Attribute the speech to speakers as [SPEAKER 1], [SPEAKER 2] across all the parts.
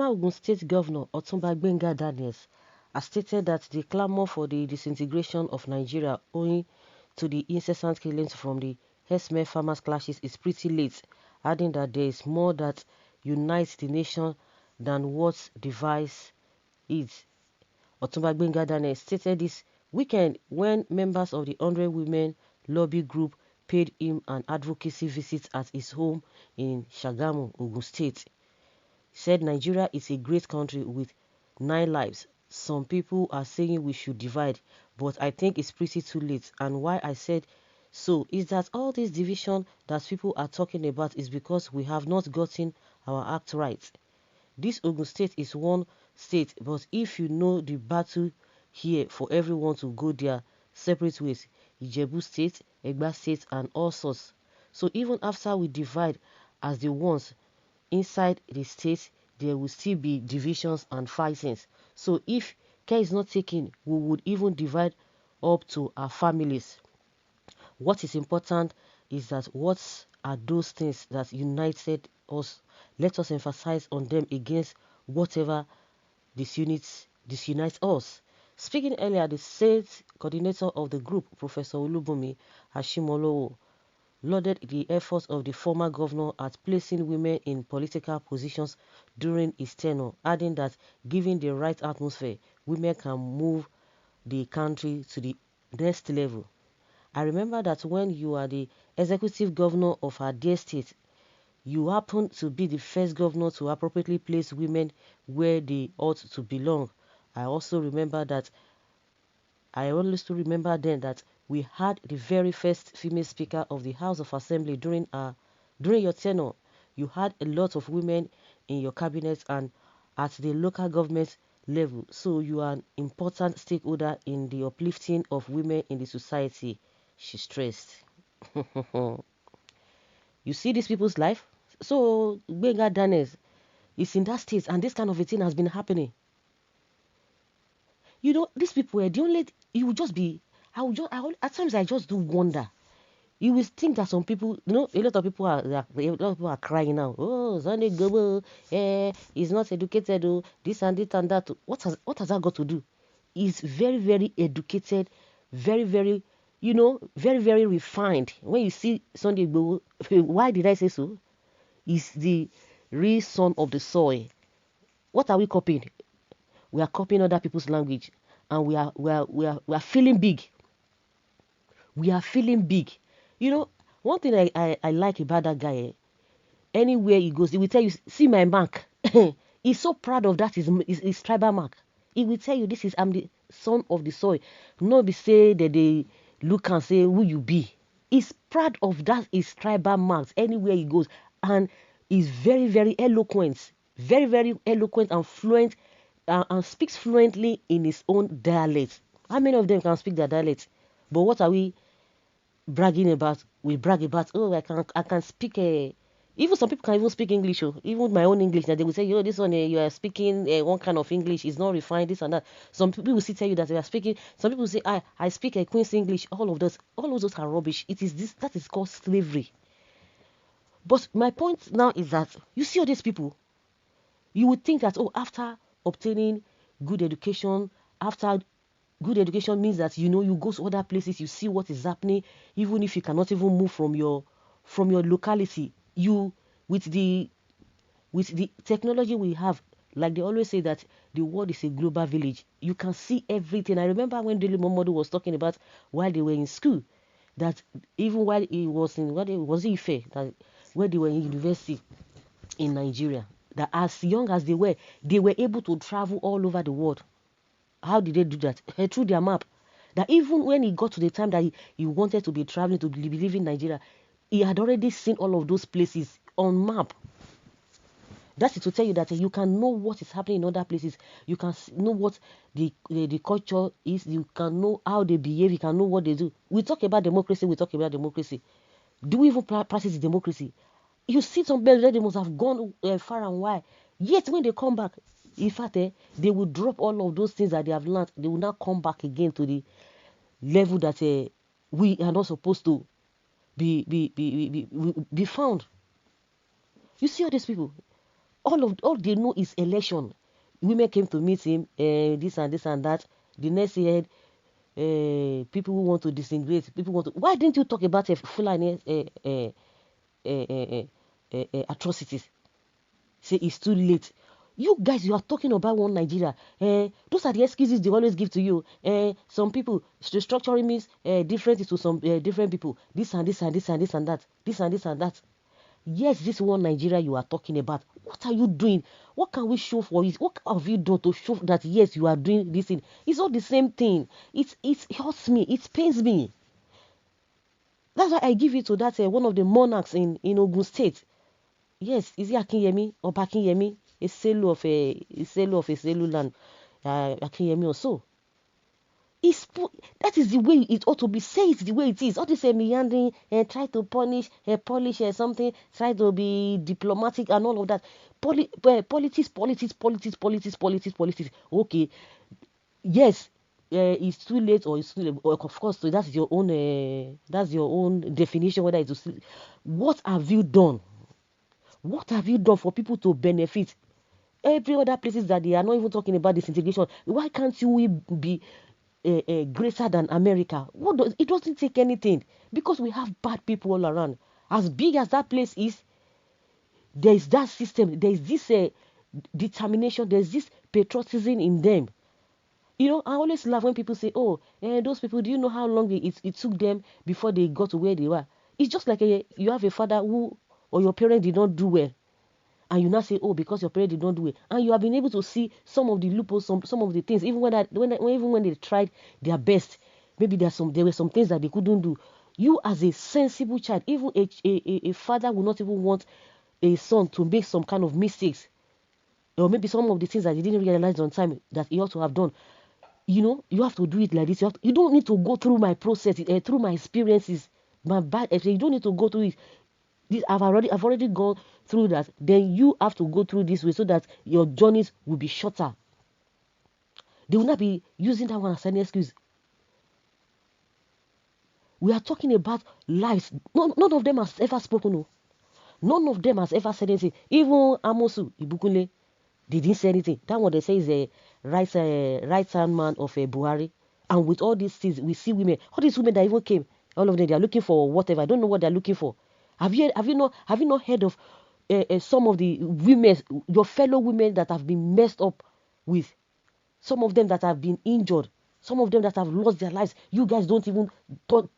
[SPEAKER 1] Former Ogun State Governor Otunba Gbenga Daniels has stated that the clamor for the disintegration of Nigeria owing to the incessant killings from the herdsmen farmers clashes is pretty late, adding that there is more that unites the nation than what divides it. Otunba Gbenga Daniels stated this weekend when members of the 100 Women Lobby Group paid him an advocacy visit at his home in Shagamu, Ogun State. He said Nigeria is a great country with 9 lives. Some people are saying we should divide, but I think it's pretty too late. And why I said so is that all this division that people are talking about is because we have not gotten our act right. This Ogun State is one state, but if you know the battle here for everyone to go their separate ways, Ijebu State, Egba State, and all sorts. So even after we divide as the ones inside the state, there will still be divisions and fightings. So if care is not taken, we would even divide up to our families. What is important is that what are those things that united us? Let us emphasize on them against whatever disunites us. Speaking earlier, the state coordinator of the group, Professor Olubunmi Ashimolowo, lauded the efforts of the former governor at placing women in political positions during his tenure, adding that given the right atmosphere, women can move the country to the next level. I remember that when you are the executive governor of our dear state, you happen to be the first governor to appropriately place women where they ought to belong. I also remember that I always remember then that we had the very first female speaker of the House of Assembly during your tenure. You had a lot of women in your cabinet and at the local government level. So you are an important stakeholder in the uplifting of women in the society, she stressed. You see these people's life? So Gbenga Daniels is in that state and this kind of a thing has been happening. You know, these people were the only, you would just be, at times I just do wonder. You will think that some people, a lot of people are crying now. Oh, Sunday Gobo, he's not educated, oh, this and this and that. What has that got to do? He's very, very educated, very, very, very, very refined. When you see Sunday Gobo, why did I say so? He's the real son of the soil. What are we copying? We are copying other people's language, and we are feeling big. We are feeling big. One thing I like about that guy, anywhere he goes, he will tell you, see my mark. He's so proud of that, his tribal mark. He will tell you, I'm the son of the soil. Not be say that they look and say who you be. He's proud of that, his tribal marks, anywhere he goes. And he's very, very eloquent. Very, very eloquent and fluent, and speaks fluently in his own dialect. How many of them can speak their dialect? But what are we bragging about? We brag about, oh, I can speak even some people can even speak English, even my own English. Now they will say, yo, this one you are speaking one kind of English, is not refined, this and that. Some people will still tell you that they are speaking. Some people say, I speak a Queen's English. All of those are rubbish. It is this that is called slavery. But my point now is that you see all these people, you would think that, after obtaining good education, after good education means that you go to other places, you see what is happening, even if you cannot even move from your locality. You with the technology we have, like they always say that the world is a global village. You can see everything. I remember when Dele Momodu was talking about while they were in school, that even while he was in Ife, that where they were in university in Nigeria, that as young as they were able to travel all over the world. How did they do that? Through their map. That even when he got to the time that he wanted to be traveling to be living in Nigeria, he had already seen all of those places on map. That is to tell you that you can know what is happening in other places. You can know what the culture is. You can know how they behave. You can know what they do. We talk about democracy. Do we even practice democracy? You see some people that they must have gone far and wide. Yet when they come back, in fact, they will drop all of those things that they have learned. They will not come back again to the level that we are not supposed to be found. You see all these people. All they know is election. Women came to meet him, this and this and that. The next year, people who want to disintegrate, people want to. Why didn't you talk about Fulani atrocities? Say it's too late. You guys, you are talking about one Nigeria. Those are the excuses they always give to you. Some people structuring means different to some different people. This and this and this and this and that. This and this and that. Yes, this one Nigeria you are talking about. What are you doing? What can we show for it? What have you done to show that yes, you are doing this thing? It's all the same thing. It hurts me. It pains me. That's why I give it to that one of the monarchs in Ogun State. Yes, is it Akinyemi or Bakinyemi? A selu of a selu land. Akinyemi or so. That is the way it ought to be. Say it the way it is. All this meandering and try to polish something, try to be diplomatic and all of that. Politics. Okay, yes, it's too late or it's too late. Of course, so that's your own definition. Whether it's what have you done? What have you done for people to benefit? Every other places that they are not even talking about this integration. Why can't you be greater than America? It doesn't take anything because we have bad people all around. As big as that place is, there is that system. There is this determination. There is this patriotism in them. You know, I always laugh when people say, "Oh, those people. Do you know how long it took them before they got to where they were?" It's just like you have a father who or your parent did not do well, and you now say, "Oh, because your parent did not do it," and you have been able to see some of the loopholes, some of the things, even when they tried their best, maybe there were some things that they couldn't do. You as a sensible child, even a father will not even want a son to make some kind of mistakes, or maybe some of the things that he didn't realize on time that he ought to have done. You know, you have to do it like this. You don't need to go through my process, through my experiences, my bad. You don't need to go through it. I've already gone through that. Then you have to go through this way so that your journeys will be shorter. They will not be using that one as an excuse. We are talking about lives. None of them has ever spoken. No. None of them has ever said anything. Even Amosu Ibukunle, they didn't say anything. That one they say is a right hand man of Buhari. And with all these things, we see women. All these women that even came, all of them, they are looking for whatever. I don't know what they're looking for. Have you not heard of some of the women, your fellow women that have been messed up with? Some of them that have been injured. Some of them that have lost their lives. You guys don't even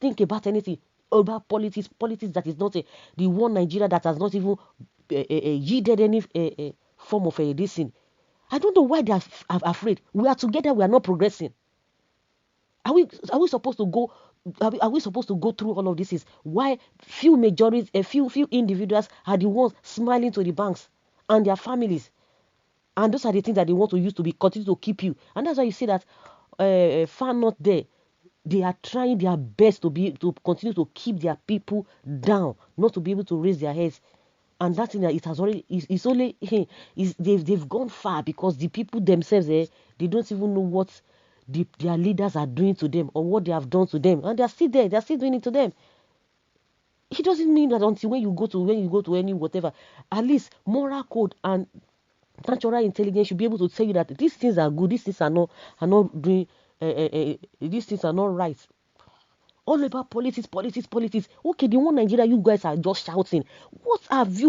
[SPEAKER 1] think about anything about politics. Politics that is not the one Nigeria that has not even yielded any form of this thing. I don't know why they are afraid. We are together. We are not progressing. Are we supposed to go? Are we supposed to go through all of this? Why few majorities, a few individuals are the ones smiling to the banks and their families, and those are the things that they want to use to continue to keep you. And that's why you see that far not there, they are trying their best to continue to keep their people down, not to be able to raise their heads. And that thing that it has already it's only they've gone far because the people themselves they don't even know what their leaders are doing to them or what they have done to them, and they're still there, they're still doing it to them. It doesn't mean that until when you go to any whatever, at least moral code and natural intelligence should be able to tell you that these things are good, these things are not doing these things are not right. All about politics. Okay, the one Nigeria you guys are just shouting. What has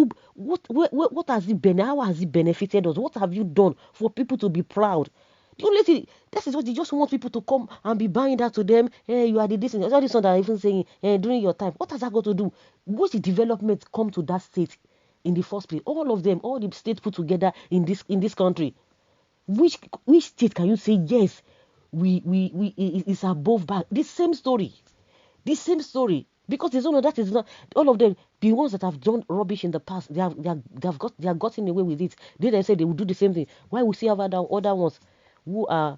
[SPEAKER 1] it been? How has it benefited us? What have you done for people to be proud? The only thing, that is what they just want people to come and be buying that to them. Hey, you are the this. All this one that are even saying during your time. What has that got to do? Which development come to that state in the first place? All of them, all the states put together in this country. Which state can you say yes? We it's above bad. The same story. Because there's no that is not all of them. The ones that have done rubbish in the past, they have gotten away with it. They then say they will do the same thing. Why we see other ones who are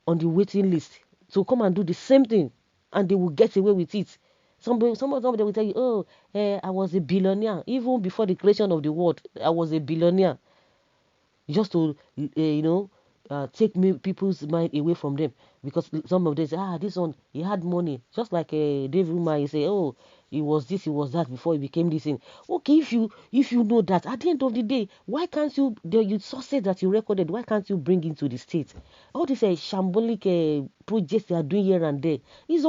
[SPEAKER 1] on the waiting list to come and do the same thing, and they will get away with it. Some of them will tell you, "Oh, I was a billionaire even before the creation of the world. I was a billionaire." Just to take people's mind away from them, because some of them say, this one he had money, just like Dave Ruma. You say, oh, he was this, he was that before he became this thing. Okay, if you know that, at the end of the day, why can't you the sources that you recorded, why can't you bring into the state? All these shambolic projects they are doing here and there. It's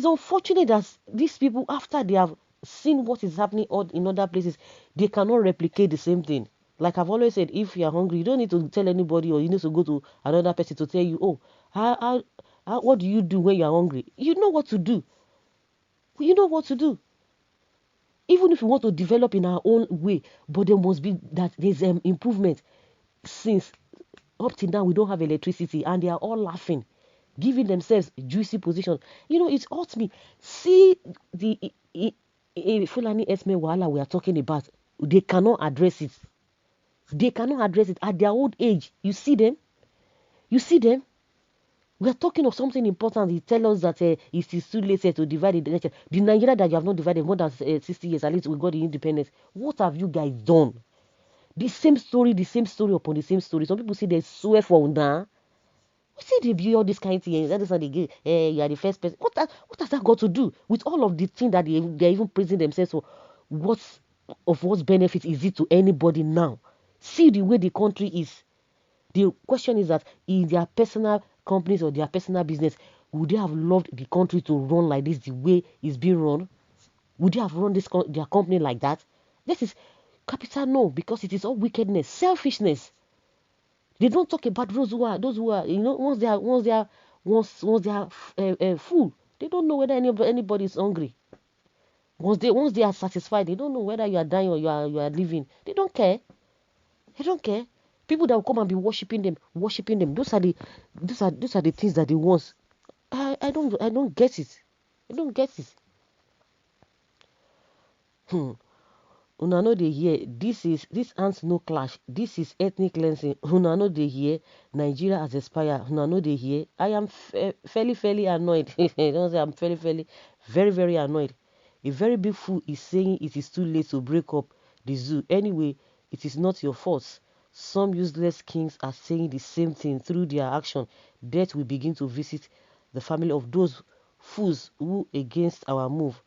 [SPEAKER 1] unfortunate that these people, after they have seen what is happening in other places, they cannot replicate the same thing. Like I've always said, if you are hungry, you don't need to tell anybody, or you need to go to another person to tell you, oh, what do you do when you are hungry? You know what to do. You know what to do. Even if you want to develop in our own way, but there must be that there's improvement. Since up till now we don't have electricity, and they are all laughing, giving themselves juicy positions. It hurts me. See the Fulani Esme Wahala we are talking about. They cannot address it. They cannot address it at their old age. You see them. You see them. We are talking of something important. He tell us that it is too late to divide the nation. The Nigeria that you have not divided more than 60 years, at least we got the independence. What have you guys done? The same story upon the same story. Some people say they swear for now. We see they build all this kind of thing. That is how they get. You are the first person. What has that got to do with all of the things that they're even praising themselves for? What benefit is it to anybody now? See the way the country is. The question is that in their personal companies or their personal business, would they have loved the country to run like this, the way it's being run? Would they have run their company like that? This is capital no, because it is all wickedness, selfishness. They don't talk about those who are once they are full, they don't know whether anybody is hungry. Once they are satisfied, they don't know whether you are dying or you are living. They don't care. They don't care. People that will come and be worshiping them. Those are the things that they want. I don't get it. I don't get it. Una no dey hear. This ants no clash. This is ethnic cleansing. Una no dey hear. Nigeria has expired. Una no dey hear. I am fairly annoyed. Don't say I'm fairly very very annoyed. A very big fool is saying it is too late to break up the zoo. Anyway, it is not your fault. Some useless kings are saying the same thing through their action. Death will begin to visit the family of those fools who against our move.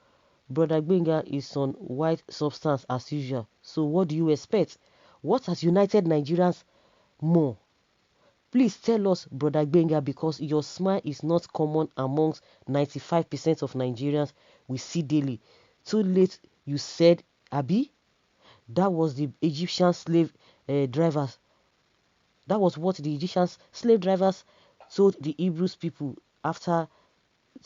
[SPEAKER 1] Brother Gbenga is on white substance as usual. So what do you expect? What has united Nigerians more? Please tell us, Brother Gbenga, because your smile is not common amongst 95% of Nigerians we see daily. Too late, you said, Abi? That was the Egyptian slave drivers. That was what the Egyptian slave drivers told the Hebrews people after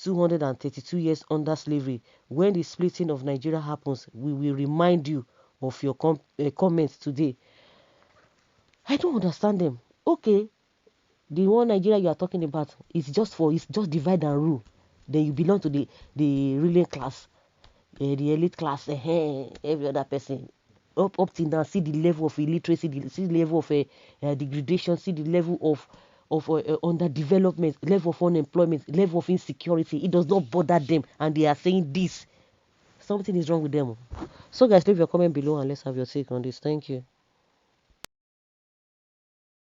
[SPEAKER 1] 232 years under slavery. When the splitting of Nigeria happens, we will remind you of your comments today. I don't understand them. Okay, the one Nigeria you are talking about is just divide and rule. Then you belong to the ruling class, the elite class. Every other person up till now, see the level of illiteracy, see the level of degradation, see the level of underdevelopment, level of unemployment, level of insecurity. It does not bother them, and they are saying this. Something is wrong with them. So guys, leave your comment below and let's have your take on this. Thank you.